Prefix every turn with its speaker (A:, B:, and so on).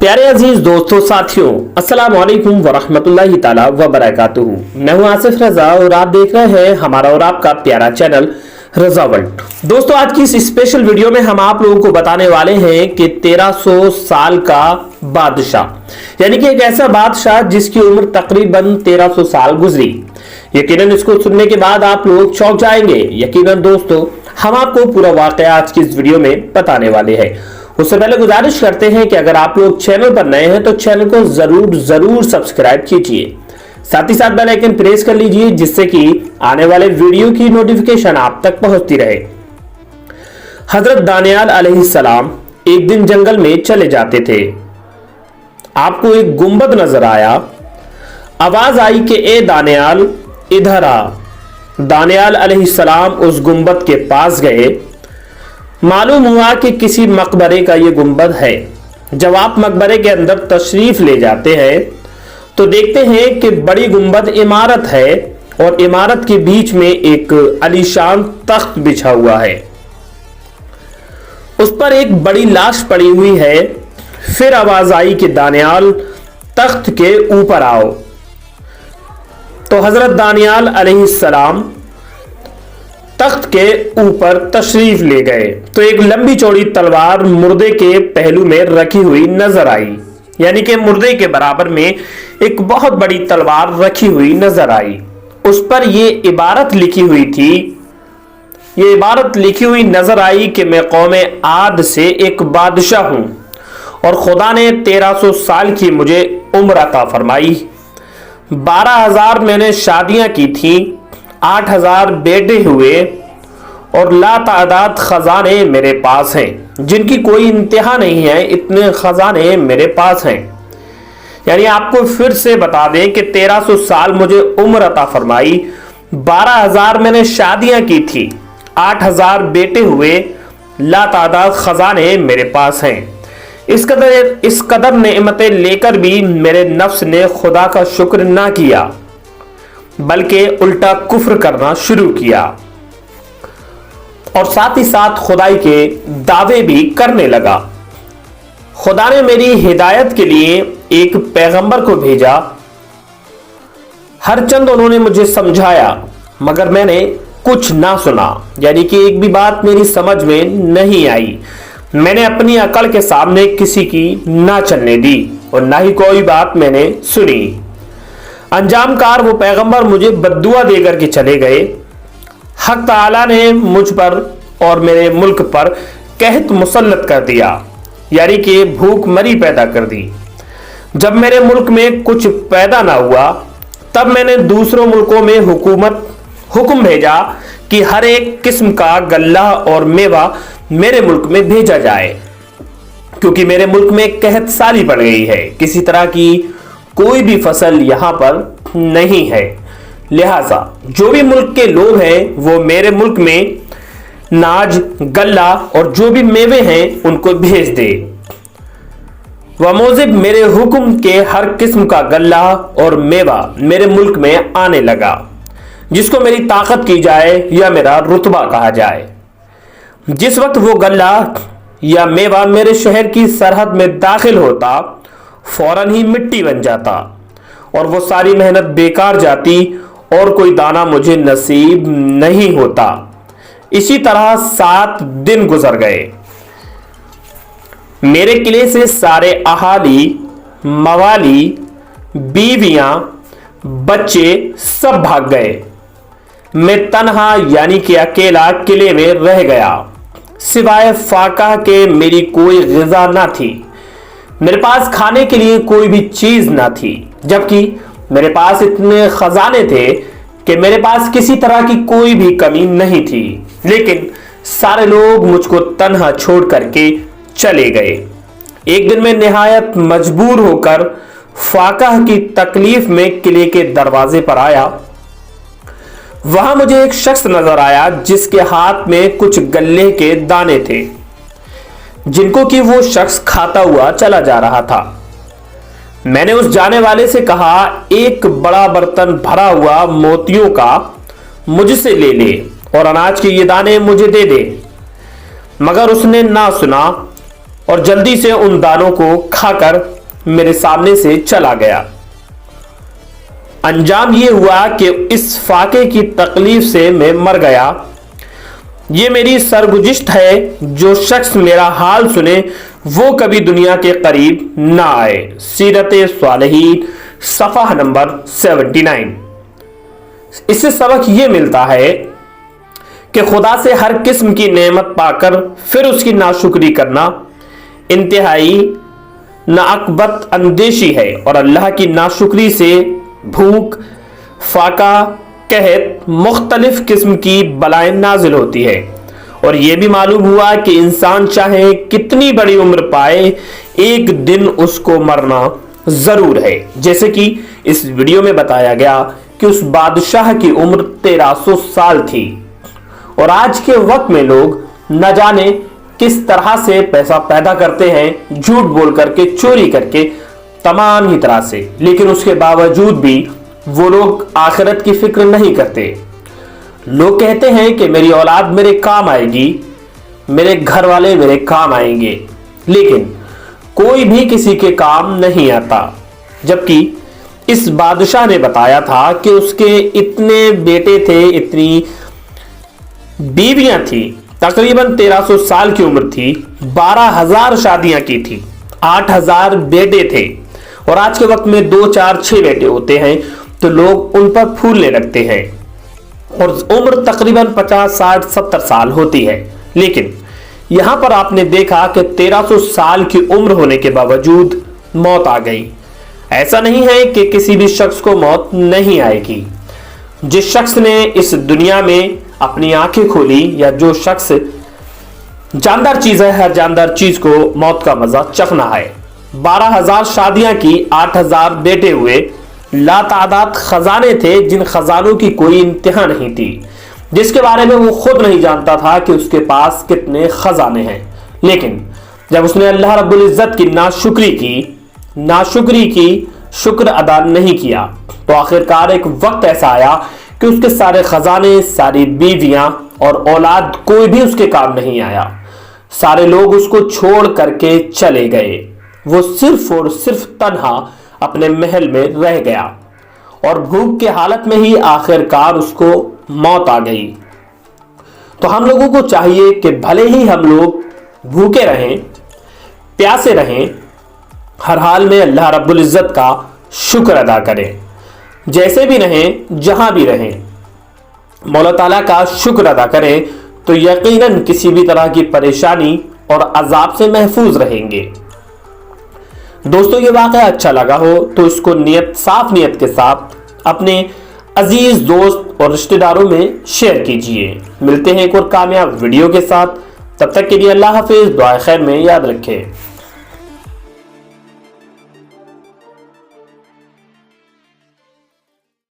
A: प्यारे अजीज दोस्तों साथियों, अस्सलाम वालेकुम वरहमतुल्लाहि ताला वबरकातुहू। मैं हूं आसिफ रजा और आप देख रहे हैं हमारा और आपका प्यारा चैनल रजा वर्ल्ड। दोस्तों, आज की इस स्पेशल वीडियो में हम आप लोगों को बताने वाले हैं कि 1300 साल का बादशाह, यानी कि एक ऐसा बादशाह जिसकी उम्र तकरीबन 1300 साल गुजरी। यकीनन इसको सुनने के बाद आप लोग चौंक जाएंगे। यकीनन दोस्तों, हम आपको पूरा वाकया आज की इस वीडियो में बताने वाले हैं। उससे पहले गुजारिश करते हैं कि अगर आप लोग चैनल पर नए हैं तो चैनल को जरूर सब्सक्राइब कीजिए, साथ ही साथ बेल आइकन प्रेस कर लीजिए जिससे कि आने वाले वीडियो की नोटिफिकेशन आप तक पहुंचती रहे। हजरत दानियाल अलैहिस्सलाम एक दिन जंगल में चले जाते थे। आपको एक गुंबद नजर आया। आवाज आई कि ए दानियाल इधर आ। दानियाल अलैहिस्सलाम उस गुंबद के पास गए। मालूम हुआ कि किसी मकबरे का यह गुंबद है। जब आप मकबरे के अंदर तशरीफ ले जाते हैं तो देखते हैं कि बड़ी गुंबद इमारत है और इमारत के बीच में एक आलीशान तख्त बिछा हुआ है। उस पर एक बड़ी लाश पड़ी हुई है। फिर आवाज आई कि दानियाल तख्त के ऊपर आओ। तो हजरत दानियाल अलैहिस्सलाम तख्त के ऊपर तशरीफ ले गए तो एक लंबी चौड़ी तलवार मुर्दे के पहलू में रखी हुई नजर आई, यानी कि मुर्दे के बराबर में एक बहुत बड़ी तलवार रखी हुई नजर आई। उस पर यह इबारत लिखी हुई थी, ये इबारत लिखी हुई नजर आई कि मैं कौमे आद से एक बादशाह हूं और खुदा ने 1300 साल की मुझे उम्र अता फरमाई। 12,000 मैंने शादियां की थी, 8,000 बेटे हुए और लातादाद खजाने मेरे पास हैं जिनकी कोई इंतहा नहीं है। इतने खजाने मेरे पास हैं। यानी आपको फिर से बता दें कि 1300 साल मुझे उम्र अता फरमाई, 12,000 मैंने शादियां की थी, 8,000 बेटे हुए, लातादाद खजाने मेरे पास हैं। इस कदर नेमतें लेकर भी मेरे नफ्स ने खुदा का शुक्र ना किया बल्कि उल्टा कुफ्र करना शुरू किया और साथ ही साथ खुदाई के दावे भी करने लगा। खुदा ने मेरी हिदायत के लिए एक पैगंबर को भेजा। हर चंद उन्होंने मुझे समझाया मगर मैंने कुछ ना सुना, यानी कि एक भी बात मेरी समझ में नहीं आई। मैंने अपनी अकल के सामने किसी की ना चलने दी और ना ही कोई बात मैंने सुनी। अंजामकार वो पैगंबर मुझे बद्दुआ देकर के चले गए। हक ताला ने मुझ पर और मेरे मुल्क पर कहत मुसल्लत कर दिया, यानी कि भूख मरी पैदा कर दी। जब मेरे मुल्क में कुछ पैदा ना हुआ तब मैंने दूसरों मुल्कों में हुक्म भेजा कि हर एक किस्म का गल्ला और मेवा मेरे मुल्क में भेजा जाए, क्योंकि मेरे मुल्क में कहत साली पड़ गई है। किसी तरह की कोई भी फसल यहां पर नहीं है, लिहाजा जो भी मुल्क के लोग हैं वो मेरे मुल्क में नाज, गल्ला और जो भी मेवे हैं उनको भेज दे। वह मोजिब मेरे हुक्म के हर किस्म का गल्ला और मेवा मेरे मुल्क में आने लगा, जिसको मेरी ताकत की जाए या मेरा रुतबा कहा जाए। जिस वक्त वो गल्ला या मेवा मेरे शहर की सरहद में दाखिल होता फौरन ही मिट्टी बन जाता और वो सारी मेहनत बेकार जाती और कोई दाना मुझे नसीब नहीं होता। इसी तरह 7 दिन गुजर गए। मेरे किले से सारे अहाली, मवाली, बीवियां, बच्चे सब भाग गए। मैं तन्हा यानी कि अकेला किले में रह गया। सिवाय फाका के मेरी कोई ग़िज़ा ना थी। मेरे पास खाने के लिए कोई भी चीज ना थी, जबकि मेरे पास इतने खजाने थे कि मेरे पास किसी तरह की कोई भी कमी नहीं थी। लेकिन सारे लोग मुझको तन्हा छोड़ करके चले गए। एक दिन मैं निहायत मजबूर होकर फाका की तकलीफ में किले के दरवाजे पर आया। वहां मुझे एक शख्स नजर आया जिसके हाथ में कुछ गल्ले के दाने थे, जिनको कि वो शख्स खाता हुआ चला जा रहा था। मैंने उस जाने वाले से कहा, एक बड़ा बर्तन भरा हुआ मोतियों का मुझसे ले ले और अनाज के ये दाने मुझे दे दे। मगर उसने ना सुना और जल्दी से उन दानों को खाकर मेरे सामने से चला गया। अंजाम ये हुआ कि इस फाके की तकलीफ से मैं मर गया। ये मेरी सरगुजिश्त है, जो शख्स मेरा हाल सुने वो कभी दुनिया के करीब ना आए। सीरत सालिहीन सफ़ा नंबर 79। इससे सबक ये मिलता है कि खुदा से हर किस्म की नेमत पाकर फिर उसकी नाशुक्री करना इंतहाई नाअकबत अंदेशी है, और अल्लाह की नाशुक्री से भूख, फाका, कहत, मुख्तलिफ किस्म की बलाएं नाजिल होती है। और यह भी मालूम हुआ कि इंसान चाहे कितनी बड़ी उम्र पाए, एक दिन उसको मरना जरूर है। जैसे कि इस वीडियो में बताया गया कि उस बादशाह की उम्र 1300 साल थी, और आज के वक्त में लोग न जाने किस तरह से पैसा पैदा करते हैं, झूठ बोल करके, चोरी करके, तमाम ही तरह से, लेकिन उसके बावजूद भी वो लोग आखिरत की फिक्र नहीं करते। लोग कहते हैं कि मेरी औलाद मेरे काम आएगी, मेरे घर वाले मेरे काम आएंगे, लेकिन कोई भी किसी के काम नहीं आता। जबकि इस बादशाह ने बताया था कि उसके इतने बेटे थे, इतनी बीवियां थी, तकरीबन 1300 साल की उम्र थी, 12,000 शादियां की थी, 8,000 बेटे थे। और आज के वक्त में 2, 4, 6 बेटे होते हैं तो लोग उन पर फूलने लगते हैं, और उम्र तकरीबन 50, 60, 70 साल होती है। लेकिन यहां पर आपने देखा कि 1300 साल की उम्र होने के बावजूद मौत आ गई। ऐसा नहीं है कि किसी भी शख्स को मौत नहीं आएगी। जिस शख्स ने इस दुनिया में अपनी आंखें खोली, या जो शख्स, जानदार चीज है, हर जानदार चीज को मौत का मजा चखना है। 12,000 शादियां की, 8,000 बेटे हुए, लातादाद खजाने थे, जिन खजानों की कोई इंतहा नहीं थी, जिसके बारे में वो खुद नहीं जानता था कि उसके पास कितने खजाने हैं। लेकिन जब उसने अल्लाह रब्बुल इज्जत की नाशुक्री की, शुक्र अदा नहीं किया, तो आखिरकार एक वक्त ऐसा आया कि उसके सारे खजाने, सारी बीवियां और औलाद, कोई भी उसके काम नहीं आया। सारे लोग उसको छोड़ करके चले गए। वो सिर्फ और सिर्फ तन्हा अपने महल में रह गया, और भूख के हालत में ही आखिरकार उसको मौत आ गई। तो हम लोगों को चाहिए कि भले ही हम लोग भूखे रहें, प्यासे रहें, हर हाल में अल्लाह रब्बुल इज्जत का शुक्र अदा करें। जैसे भी रहें, जहां भी रहें, मौला ताला का शुक्र अदा करें, तो यकीनन किसी भी तरह की परेशानी और अजाब से महफूज रहेंगे। दोस्तों, ये वाक़या अच्छा लगा हो तो इसको साफ नीयत के साथ अपने अजीज दोस्त और रिश्तेदारों में शेयर कीजिए। मिलते हैं एक और कामयाब वीडियो के साथ, तब तक के लिए अल्लाह हाफिज़, दुआ खैर में याद रखें।